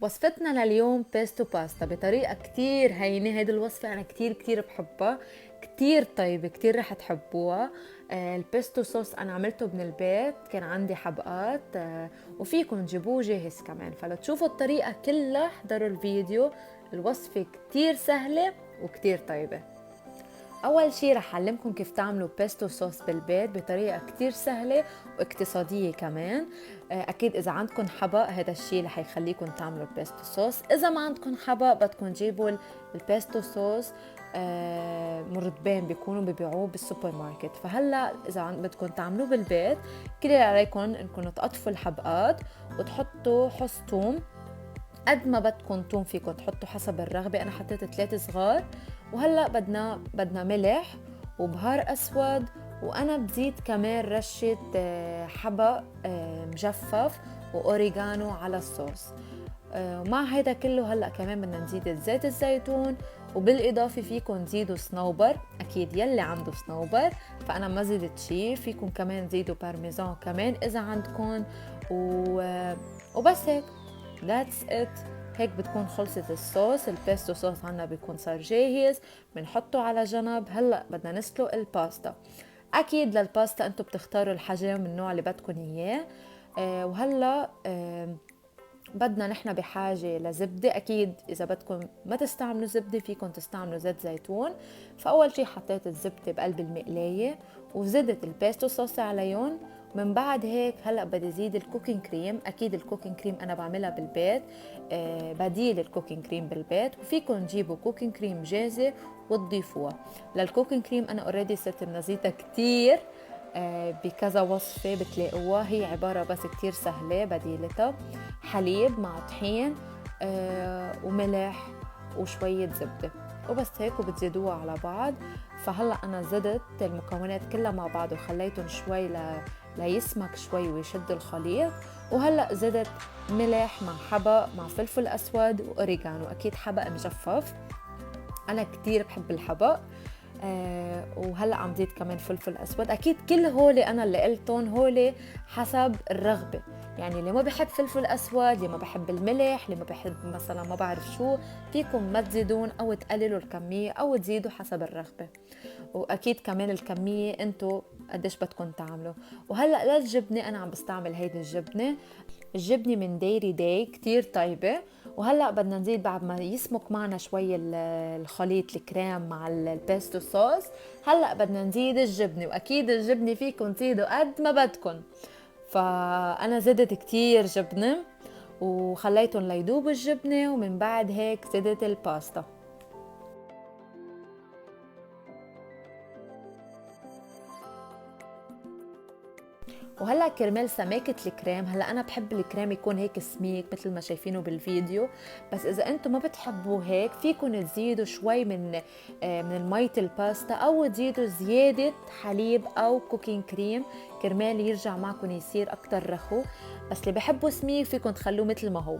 وصفتنا لليوم بيستو باستا بطريقة كتير هينة. هيدي الوصفة أنا كتير بحبها، كتير طيبة، كتير رح تحبوها. البيستو صوص أنا عملته من البيت، كان عندي حبقات وفيكم تجيبوه جاهز كمان. فلو تشوفوا الطريقة كلها احضروا الفيديو. الوصفة كتير سهلة وكتير طيبة. اول شي رح اعلمكم كيف تعملوا بيستو صوص بالبيت بطريقه كتير سهله واقتصاديه كمان. اكيد اذا عندكم حبق هذا الشي رح يخليكم تعملوا البيستو صوص. اذا ما عندكم حبق بدكم تجيبوا البيستو صوص مرتبين بيكونوا ببيعوه بالسوبر ماركت. فهلا اذا بدكم تعملوه بالبيت كل اللي عليكم انكم تقطفوا الحبقات وتحطوا حص ثوم قد ما بدكم توم، فيكم تحطوا حسب الرغبة. أنا حطيت 3 صغار. وهلأ بدنا ملح وبهار أسود، وأنا بزيد كمان رشة حبق مجفف وأوريغانو على الصوص. مع هيدا كله هلأ كمان بدنا نزيد زيت الزيتون، وبالإضافة فيكم تزيدوا صنوبر، أكيد يلي عنده صنوبر. فأنا ما زيدت شي. فيكم كمان تزيدوا بارميزان كمان إذا عندكم وبس هيك. That's it. هيك بتكون خلصت الصوص. البيستو صوص عنا بيكون صار جاهز، بنحطه على جنب. هلأ بدنا نسلق الباستا. أكيد للباستا أنتوا بتختاروا الحجم النوع اللي بدكم إياه. وهلأ بدنا نحن بحاجة لزبدة. أكيد إذا بدكم ما تستعملوا زبدة فيكم تستعملوا زيت زيتون. فأول شي حطيت الزبدة بقلب المقلاية وزدت البيستو صوص عليهم. من بعد هيك هلأ بدي زيد الكوكينج كريم. أكيد الكوكينج كريم أنا بعملها بالبيت، بديل الكوكينج كريم بالبيت. وفيكم تجيبوا كوكينج كريم جاهزة وتضيفوها. للكوكينج كريم أنا اوريدي صرت منزيتها كتير بكذا وصفة بتلاقوها. هي عبارة بس كتير سهلة بديلتها. حليب مع طحين وملح وشوية زبدة وبس هيك، وبتزيدوها على بعض. فهلأ أنا زدت المكونات كلها مع بعض وخليتهم شوي ليسمك شوي ويشد الخليط. وهلأ زدت ملح مع حبق مع فلفل أسود وأوريغانو، أكيد حبق مجفف، أنا كتير بحب الحبق. وهلا عم زيد كمان فلفل اسود. اكيد كل هولي انا اللي قلتهم هولي حسب الرغبه. يعني اللي ما بحب فلفل اسود، اللي ما بحب الملح، اللي ما بحب مثلا ما بعرف شو، فيكم ما تزيدون او تقللوا الكميه او تزيدوا حسب الرغبه. واكيد كمان الكميه انتو قديش بدكم تعملوا. وهلا للجبنه انا عم بستعمل هيدي الجبنه من ديري داي، كتير طيبه. وهلا بدنا نزيد بعد ما يسمك معنا شوي الخليط الكريم مع البيستو صوص. هلا بدنا نزيد الجبنه، واكيد الجبنه فيكم تزيدوا قد ما بدكم. فانا زدت كتير جبنه وخليتهم ليدوبوا الجبنه. ومن بعد هيك زدت الباستا. وهلا كرمال سماكه الكريم، هلا انا بحب الكريم يكون هيك سميك مثل ما شايفينه بالفيديو. بس اذا انتم ما بتحبوه هيك فيكم تزيدوا شوي من المية الباستا، او تزيدوا زياده حليب او كوكينج كريم كرمال يرجع معكم يصير اكتر رخو. بس اللي بحبه سميك فيكم تخلوه مثل ما هو.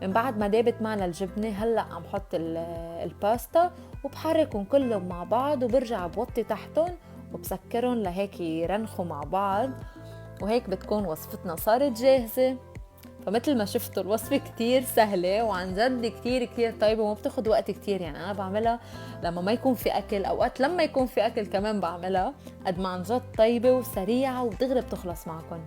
من بعد ما دابت معنا الجبنه هلا عم حط الباستا وبحركهم كلهم مع بعض وبرجع بوطي تحتهم وبسكرهم لهيك يرنخوا مع بعض. وهيك بتكون وصفتنا صارت جاهزة. فمثل ما شفتوا الوصفة كتير سهلة وعن جد كتير طيبة وما بتاخد وقت كتير. يعني أنا بعملها لما ما يكون في أكل، أوقات لما يكون في أكل كمان بعملها. قد ما عن جد طيبة وسريعة ودغري بتخلص معكم.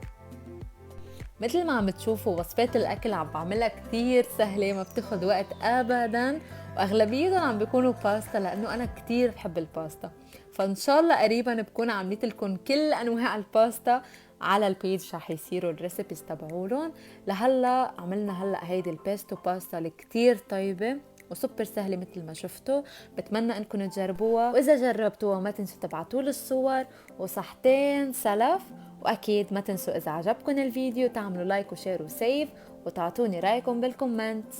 مثل ما عم تشوفوا وصفات الأكل عم بعملها كتير سهلة، ما بتاخد وقت أبدا. وأغلبيتهم عم بيكونوا باستا لأنه أنا كتير بحب الباستا. فإن شاء الله قريبا بكون عملت لكم كل أنواع الباستا على البيج، رح يصيروا الريسيبيز تبعولن. لهلا عملنا هلا هيدي البيستو باستا اللي كتير طيبة وسوبر سهلة مثل ما شفتوا. بتمنى انكم تجربوها، واذا جربتوها ما تنسوا تبعتولي الصور وصحتين سلف. واكيد ما تنسوا اذا عجبكم الفيديو تعملوا لايك وشير وسيف وتعطوني رايكم بالكومنت.